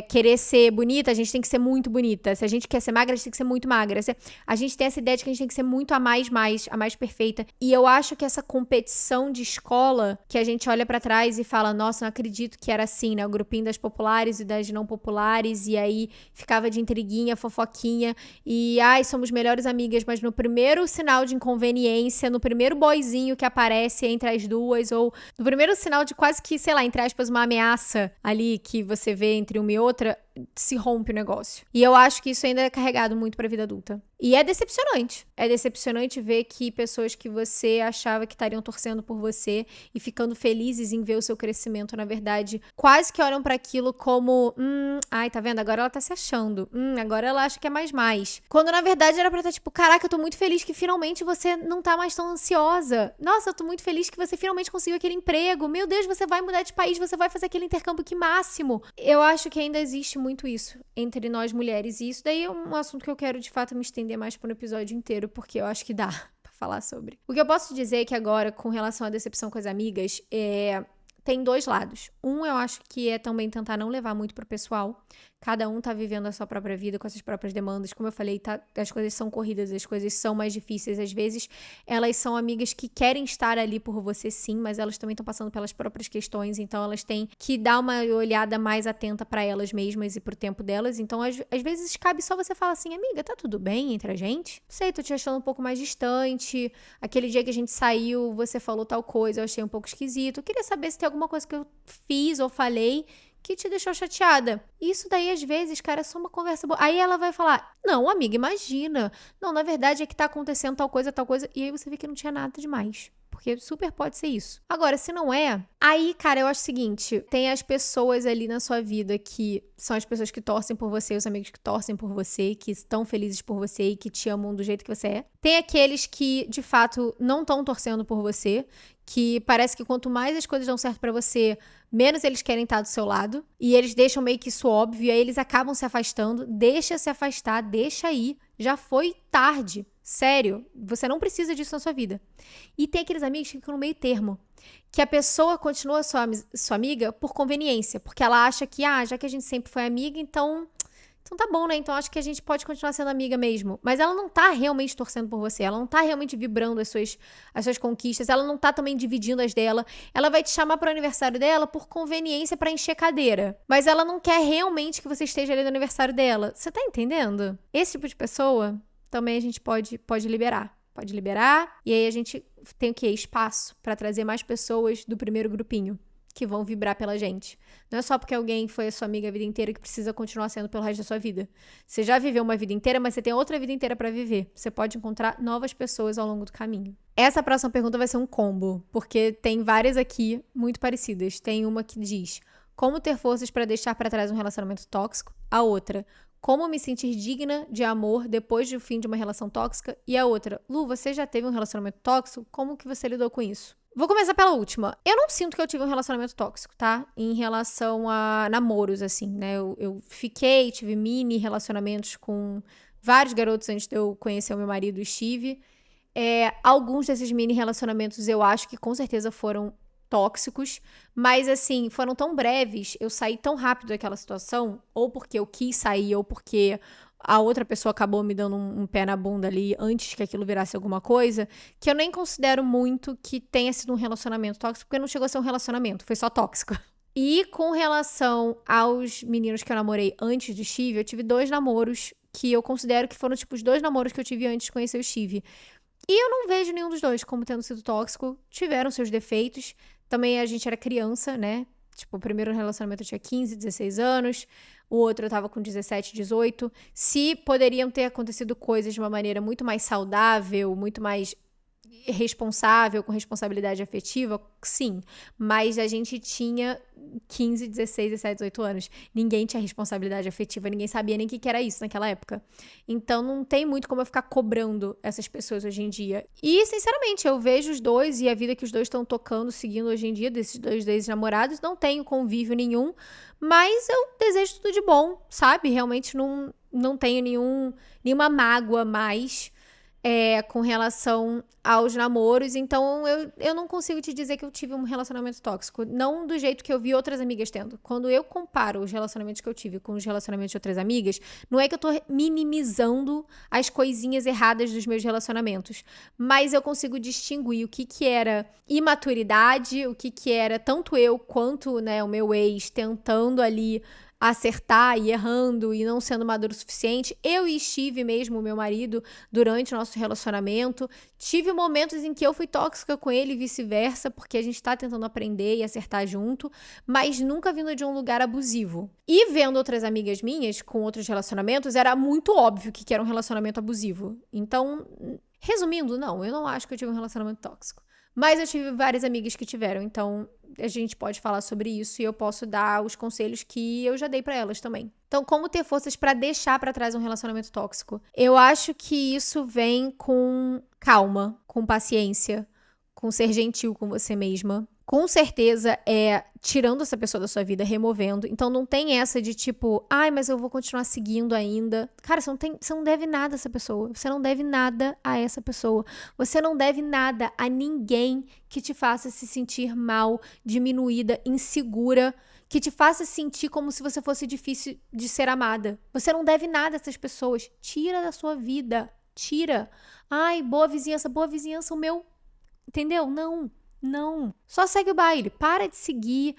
querer ser bonita, a gente tem que ser muito bonita. Se a gente quer ser magra, a gente tem que ser muito magra. A gente tem essa ideia de que a gente tem que ser muito a mais perfeita. E eu acho que essa competição de escola, que a gente olha pra trás e fala, nossa, não acredito que era assim, né? O grupinho das populares e das não populares, e aí ficava de intriguinha, fofoquinha, e ai, somos melhores amigas, mas no primeiro sinal de inconveniência, no primeiro boyzinho que aparece entre as duas, ou no primeiro sinal de quase que, sei lá, entre aspas, uma ameaça ali que você vê entre uma e outra, se rompe o negócio. E eu acho que isso ainda é carregado muito pra vida adulta. E é decepcionante. É decepcionante ver que pessoas que você achava que estariam torcendo por você e ficando felizes em ver o seu crescimento, na verdade, quase que olham pra aquilo como, ai, tá vendo? Agora ela tá se achando. Agora ela acha que é mais. Quando na verdade era pra estar tipo, caraca, eu tô muito feliz que finalmente você não tá mais tão ansiosa. Nossa, eu tô muito feliz que você finalmente conseguiu aquele emprego. Meu Deus, você vai mudar de país, você vai fazer aquele intercâmbio, que máximo. Eu acho que ainda existe muito isso entre nós mulheres, e isso daí é um assunto que eu quero de fato me estender mais por um episódio inteiro, porque eu acho que dá pra falar sobre. O que eu posso dizer é que agora, com relação à decepção com as amigas, tem dois lados. Um, eu acho que é também tentar não levar muito pro pessoal. Cada um tá vivendo a sua própria vida com as suas próprias demandas. Como eu falei, as coisas são corridas, as coisas são mais difíceis. Às vezes, elas são amigas que querem estar ali por você, sim, mas elas também estão passando pelas próprias questões. Então, elas têm que dar uma olhada mais atenta pra elas mesmas e pro tempo delas. Então, às vezes, cabe só você falar assim, amiga, tá tudo bem entre a gente? Não sei, tô te achando um pouco mais distante. Aquele dia que a gente saiu, você falou tal coisa, eu achei um pouco esquisito. Eu queria saber se tem alguma coisa que eu fiz ou falei que te deixou chateada. Isso daí, às vezes, cara, é só uma conversa boa. Aí ela vai falar, não, amiga, imagina. Não, na verdade é que tá acontecendo tal coisa. E aí você vê que não tinha nada demais. Porque super pode ser isso. Agora, se não é, aí, cara, eu acho o seguinte, tem as pessoas ali na sua vida que são as pessoas que torcem por você, os amigos que torcem por você, que estão felizes por você e que te amam do jeito que você é. Tem aqueles que, de fato, não estão torcendo por você, que parece que quanto mais as coisas dão certo pra você, menos eles querem estar do seu lado. E eles deixam meio que isso óbvio, e aí eles acabam se afastando. Deixa se afastar, deixa aí. Já foi tarde. Sério, você não precisa disso na sua vida. E tem aqueles amigos que ficam no meio termo. Que a pessoa continua sua amiga por conveniência. Porque ela acha que, já que a gente sempre foi amiga, então tá bom, né? Então acho que a gente pode continuar sendo amiga mesmo. Mas ela não tá realmente torcendo por você. Ela não tá realmente vibrando as suas conquistas. Ela não tá também dividindo as dela. Ela vai te chamar pro aniversário dela por conveniência pra encher cadeira. Mas ela não quer realmente que você esteja ali no aniversário dela. Você tá entendendo? Esse tipo de pessoa também a gente pode liberar. Pode liberar. E aí a gente tem o quê? Espaço pra trazer mais pessoas do primeiro grupinho que vão vibrar pela gente. Não é só porque alguém foi a sua amiga a vida inteira que precisa continuar sendo pelo resto da sua vida. Você já viveu uma vida inteira, mas você tem outra vida inteira pra viver. Você pode encontrar novas pessoas ao longo do caminho. Essa próxima pergunta vai ser um combo, porque tem várias aqui muito parecidas. Tem uma que diz: como ter forças pra deixar pra trás um relacionamento tóxico? A outra: como me sentir digna de amor depois do fim de uma relação tóxica? E a outra: Lu, você já teve um relacionamento tóxico? Como que você lidou com isso? Vou começar pela última. Eu não sinto que eu tive um relacionamento tóxico, tá? Em relação a namoros, assim, né? Eu tive mini relacionamentos com vários garotos antes de eu conhecer o meu marido, o Steve. Alguns desses mini relacionamentos eu acho que com certeza foram tóxicos, mas assim, foram tão breves, eu saí tão rápido daquela situação, ou porque eu quis sair, ou porque a outra pessoa acabou me dando um pé na bunda ali antes que aquilo virasse alguma coisa, que eu nem considero muito que tenha sido um relacionamento tóxico, porque não chegou a ser um relacionamento, foi só tóxico. E com relação aos meninos que eu namorei antes do Steve, eu tive 2 namoros que eu considero que foram tipo os 2 namoros que eu tive antes de conhecer o Steve. E eu não vejo nenhum dos dois como tendo sido tóxico, tiveram seus defeitos. Também a gente era criança, né? Tipo, o primeiro relacionamento eu tinha 15, 16 anos. O outro eu tava com 17, 18. Se poderiam ter acontecido coisas de uma maneira muito mais saudável, muito mais responsável, com responsabilidade afetiva, sim. Mas a gente tinha 15, 16, 17, 18 anos. Ninguém tinha responsabilidade afetiva, ninguém sabia nem o que era isso naquela época. Então não tem muito como eu ficar cobrando essas pessoas hoje em dia. E, sinceramente, eu vejo os dois e a vida que os dois estão tocando, seguindo hoje em dia, desses dois ex-namorados, não tenho convívio nenhum, mas eu desejo tudo de bom, sabe? Realmente não tenho nenhuma mágoa mais. com relação aos namoros. Então, eu não consigo te dizer que eu tive um relacionamento tóxico. Não do jeito que eu vi outras amigas tendo. Quando eu comparo os relacionamentos que eu tive com os relacionamentos de outras amigas, não é que eu tô minimizando as coisinhas erradas dos meus relacionamentos. Mas eu consigo distinguir o que era imaturidade, o que era tanto eu quanto, né, o meu ex tentando ali acertar e errando e não sendo maduro o suficiente. Eu e Steve mesmo, meu marido, durante o nosso relacionamento, tive momentos em que eu fui tóxica com ele e vice-versa, porque a gente tá tentando aprender e acertar junto, mas nunca vindo de um lugar abusivo. E vendo outras amigas minhas com outros relacionamentos, era muito óbvio que era um relacionamento abusivo. Então, resumindo, não, eu não acho que eu tive um relacionamento tóxico. Mas eu tive várias amigas que tiveram, então a gente pode falar sobre isso e eu posso dar os conselhos que eu já dei pra elas também. Então, como ter forças pra deixar pra trás um relacionamento tóxico? Eu acho que isso vem com calma, com paciência, com ser gentil com você mesma. Com certeza é tirando essa pessoa da sua vida, removendo. Então não tem essa de tipo, ai, mas eu vou continuar seguindo ainda. Cara, você não deve nada a essa pessoa. Você não deve nada a essa pessoa. Você não deve nada a ninguém que te faça se sentir mal, diminuída, insegura, que te faça sentir como se você fosse difícil de ser amada. Você não deve nada a essas pessoas. Tira da sua vida. Tira. Ai, boa vizinhança, o meu. Entendeu? Não. Só segue o baile. Para de seguir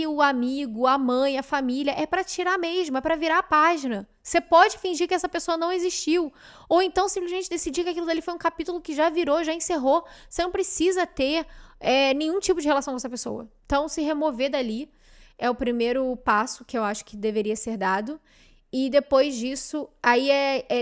o amigo, a mãe, a família. É pra tirar mesmo, é pra virar a página. Você pode fingir que essa pessoa não existiu. Ou então simplesmente decidir que aquilo dali foi um capítulo que já virou, já encerrou. Você não precisa ter nenhum tipo de relação com essa pessoa. Então, se remover dali é o primeiro passo que eu acho que deveria ser dado. E depois disso, aí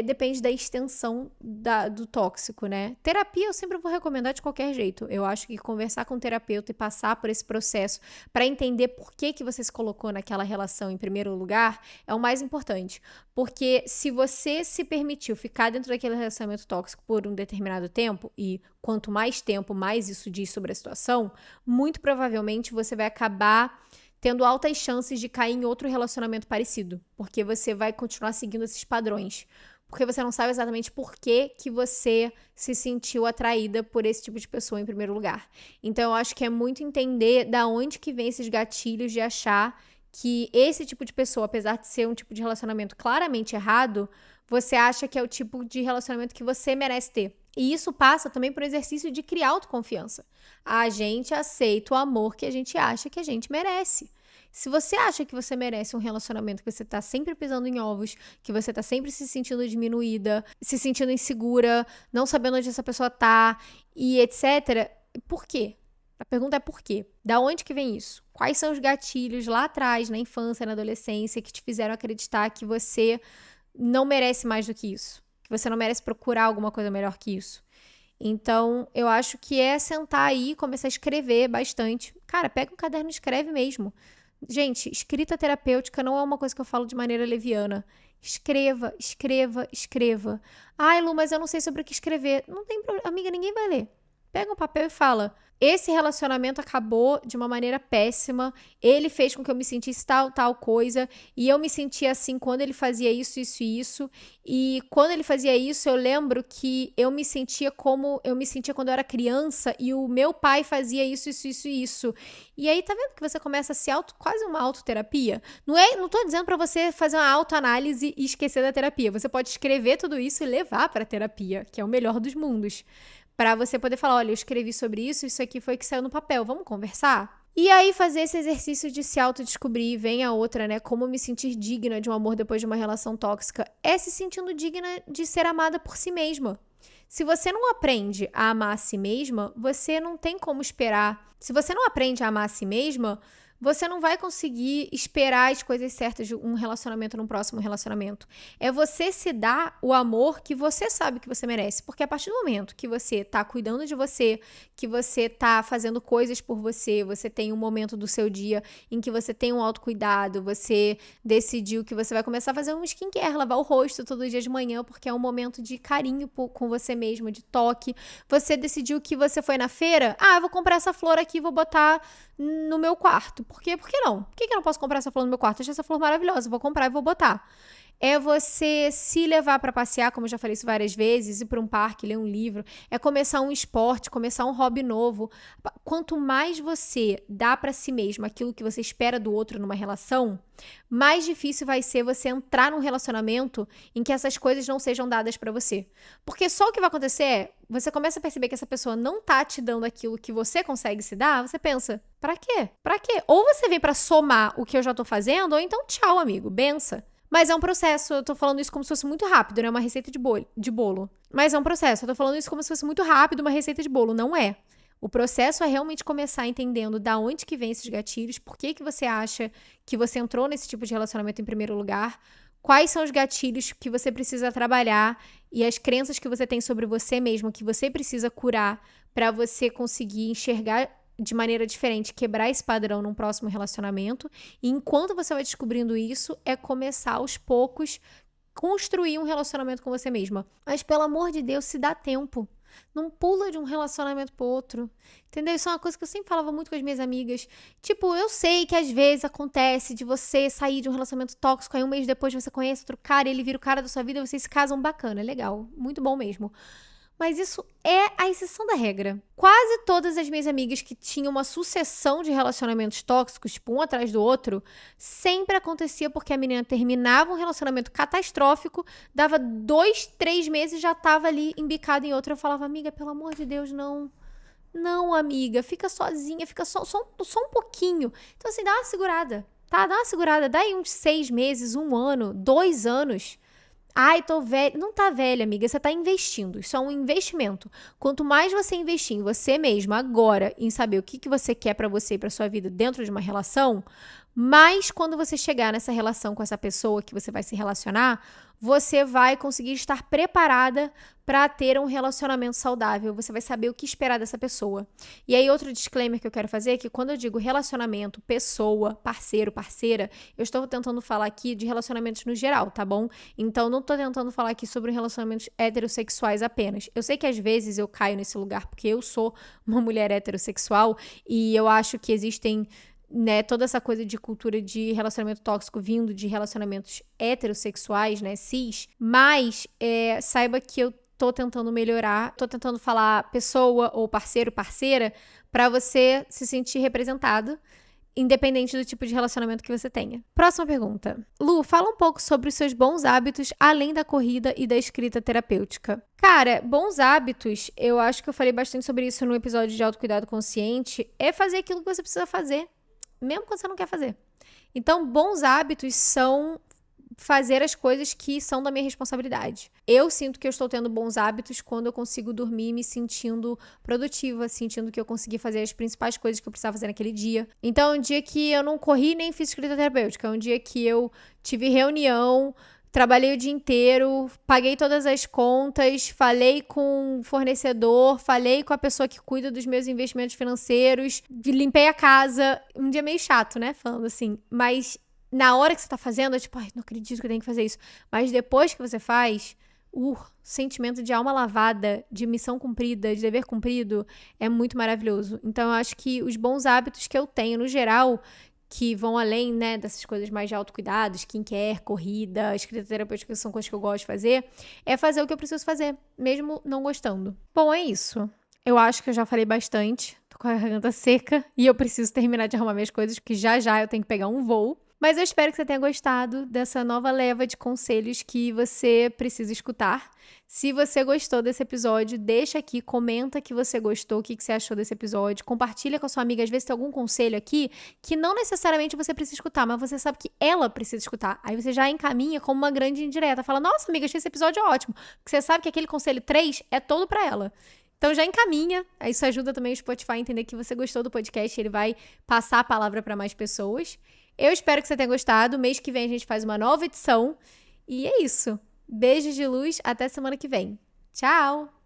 depende da extensão do tóxico, né? Terapia eu sempre vou recomendar de qualquer jeito. Eu acho que conversar com o terapeuta e passar por esse processo para entender por que você se colocou naquela relação em primeiro lugar é o mais importante. Porque se você se permitiu ficar dentro daquele relacionamento tóxico por um determinado tempo, e quanto mais tempo, mais isso diz sobre a situação, muito provavelmente você vai acabar tendo altas chances de cair em outro relacionamento parecido, porque você vai continuar seguindo esses padrões, porque você não sabe exatamente por que você se sentiu atraída por esse tipo de pessoa em primeiro lugar. Então, eu acho que é muito entender da onde que vem esses gatilhos de achar que esse tipo de pessoa, apesar de ser um tipo de relacionamento claramente errado, você acha que é o tipo de relacionamento que você merece ter. E isso passa também por exercício de criar autoconfiança. A gente aceita o amor que a gente acha que a gente merece. Se você acha que você merece um relacionamento que você tá sempre pisando em ovos, que você tá sempre se sentindo diminuída, se sentindo insegura, não sabendo onde essa pessoa tá e etc., por quê? A pergunta é por quê? Da onde que vem isso? Quais são os gatilhos lá atrás, na infância, na adolescência, que te fizeram acreditar que você não merece mais do que isso? Que você não merece procurar alguma coisa melhor que isso? Então, eu acho que é sentar aí e começar a escrever bastante. Cara, pega um caderno e escreve mesmo. Gente, escrita terapêutica não é uma coisa que eu falo de maneira leviana. Escreva. Ai, Lu, mas eu não sei sobre o que escrever. Não tem problema, amiga, ninguém vai ler. Pega um papel e fala: esse relacionamento acabou de uma maneira péssima, ele fez com que eu me sentisse tal coisa, e eu me sentia assim quando ele fazia isso, e quando ele fazia isso, eu lembro que eu me sentia como eu me sentia quando eu era criança, e o meu pai fazia isso. E aí, tá vendo que você começa a se quase uma autoterapia? Não tô dizendo pra você fazer uma autoanálise e esquecer da terapia, você pode escrever tudo isso e levar pra terapia, que é o melhor dos mundos. Pra você poder falar, olha, eu escrevi sobre isso aqui foi o que saiu no papel, vamos conversar? E aí fazer esse exercício de se autodescobrir, vem a outra, né? Como me sentir digna de um amor depois de uma relação tóxica? É se sentindo digna de ser amada por si mesma. Se você não aprende a amar a si mesma, você não tem como esperar. Se você não aprende a amar a si mesma, você não vai conseguir esperar as coisas certas de um relacionamento num próximo relacionamento. É você se dar o amor que você sabe que você merece. Porque a partir do momento que você tá cuidando de você, que você tá fazendo coisas por você, você tem um momento do seu dia em que você tem um autocuidado, você decidiu que você vai começar a fazer um skincare, lavar o rosto todo dia de manhã, porque é um momento de carinho com você mesmo, de toque. Você decidiu que você foi na feira, eu vou comprar essa flor aqui, vou botar no meu quarto. Por quê? Por que não? Por que eu não posso comprar essa flor no meu quarto? Eu achei essa flor maravilhosa, vou comprar e vou botar. é você se levar para passear, como eu já falei isso várias vezes, ir para um parque, ler um livro, é começar um esporte, começar um hobby novo. Quanto mais você dá para si mesmo aquilo que você espera do outro numa relação, mais difícil vai ser você entrar num relacionamento em que essas coisas não sejam dadas para você. Porque só o que vai acontecer é, você começa a perceber que essa pessoa não tá te dando aquilo que você consegue se dar, você pensa, pra quê? Pra quê? Ou você vem pra somar o que eu já tô fazendo, ou então tchau, amigo, bença. Mas é um processo, eu tô falando isso como se fosse muito rápido, não é uma receita de bolo. Mas é um processo, eu tô falando isso como se fosse muito rápido, uma receita de bolo, não é. O processo é realmente começar entendendo da onde que vem esses gatilhos, por que que você acha que você entrou nesse tipo de relacionamento em primeiro lugar, quais são os gatilhos que você precisa trabalhar e as crenças que você tem sobre você mesmo, que você precisa curar para você conseguir enxergar de maneira diferente, quebrar esse padrão num próximo relacionamento. E enquanto você vai descobrindo isso, é começar aos poucos construir um relacionamento com você mesma. Mas pelo amor de Deus, se dá tempo. Não pula de um relacionamento pro outro. Entendeu? Isso é uma coisa que eu sempre falava muito com as minhas amigas. Tipo, eu sei que às vezes acontece de você sair de um relacionamento tóxico, aí um mês depois você conhece outro cara, ele vira o cara da sua vida, vocês se casam bacana, legal, muito bom mesmo. Mas isso é a exceção da regra. Quase todas as minhas amigas que tinham uma sucessão de relacionamentos tóxicos, tipo, um atrás do outro, sempre acontecia porque a menina terminava um relacionamento catastrófico, dava 2, 3 meses e já tava ali embicada em outro. Eu falava, amiga, pelo amor de Deus, não. Não, amiga, fica sozinha, fica só um pouquinho. Então, assim, dá uma segurada, tá? Dá uma segurada, dá aí uns 6 meses, 1 ano, 2 anos. Ai, tô velha. Não tá velha, amiga. Você tá investindo. Isso é um investimento. Quanto mais você investir em você mesma agora, em saber o que você quer pra você e pra sua vida dentro de uma relação, mais quando você chegar nessa relação com essa pessoa que você vai se relacionar, você vai conseguir estar preparada para ter um relacionamento saudável. Você vai saber o que esperar dessa pessoa. E aí, outro disclaimer que eu quero fazer é que quando eu digo relacionamento, pessoa, parceiro, parceira, eu estou tentando falar aqui de relacionamentos no geral, tá bom? Então, não tô tentando falar aqui sobre relacionamentos heterossexuais apenas. Eu sei que às vezes eu caio nesse lugar porque eu sou uma mulher heterossexual e eu acho que existem, né, toda essa coisa de cultura de relacionamento tóxico vindo de relacionamentos heterossexuais, né, cis, mas saiba que eu tô tentando melhorar, tô tentando falar pessoa ou parceiro, parceira, pra você se sentir representado, independente do tipo de relacionamento que você tenha. Próxima pergunta. Lu, fala um pouco sobre os seus bons hábitos além da corrida e da escrita terapêutica. Cara, bons hábitos, eu acho que eu falei bastante sobre isso no episódio de autocuidado consciente, é fazer aquilo que você precisa fazer, mesmo quando você não quer fazer. Então, bons hábitos são fazer as coisas que são da minha responsabilidade. Eu sinto que eu estou tendo bons hábitos quando eu consigo dormir me sentindo produtiva, sentindo que eu consegui fazer as principais coisas que eu precisava fazer naquele dia. Então, é um dia que eu não corri nem fiz escrita terapêutica, é um dia que eu tive reunião, trabalhei o dia inteiro, paguei todas as contas, falei com o fornecedor, falei com a pessoa que cuida dos meus investimentos financeiros, limpei a casa. Um dia meio chato, né? Falando assim. Mas na hora que você tá fazendo, é tipo, ai, não acredito que eu tenho que fazer isso. Mas depois que você faz, o sentimento de alma lavada, de missão cumprida, de dever cumprido, é muito maravilhoso. Então, eu acho que os bons hábitos que eu tenho, no geral, que vão além, né, dessas coisas mais de autocuidado, skincare, corrida, escrita terapêutica, que são coisas que eu gosto de fazer, é fazer o que eu preciso fazer, mesmo não gostando. Bom, é isso. Eu acho que eu já falei bastante, tô com a garganta seca e eu preciso terminar de arrumar minhas coisas, porque já já eu tenho que pegar um voo. Mas eu espero que você tenha gostado dessa nova leva de conselhos que você precisa escutar. Se você gostou desse episódio, deixa aqui, comenta que você gostou, o que você achou desse episódio. Compartilha com a sua amiga, às vezes tem algum conselho aqui que não necessariamente você precisa escutar, mas você sabe que ela precisa escutar. Aí você já encaminha como uma grande indireta. Fala, nossa amiga, achei esse episódio ótimo. Porque você sabe que aquele conselho 3 é todo pra ela. Então já encaminha, isso ajuda também o Spotify a entender que você gostou do podcast, ele vai passar a palavra para mais pessoas. Eu espero que você tenha gostado, mês que vem a gente faz uma nova edição, e é isso. Beijos de luz, até semana que vem. Tchau!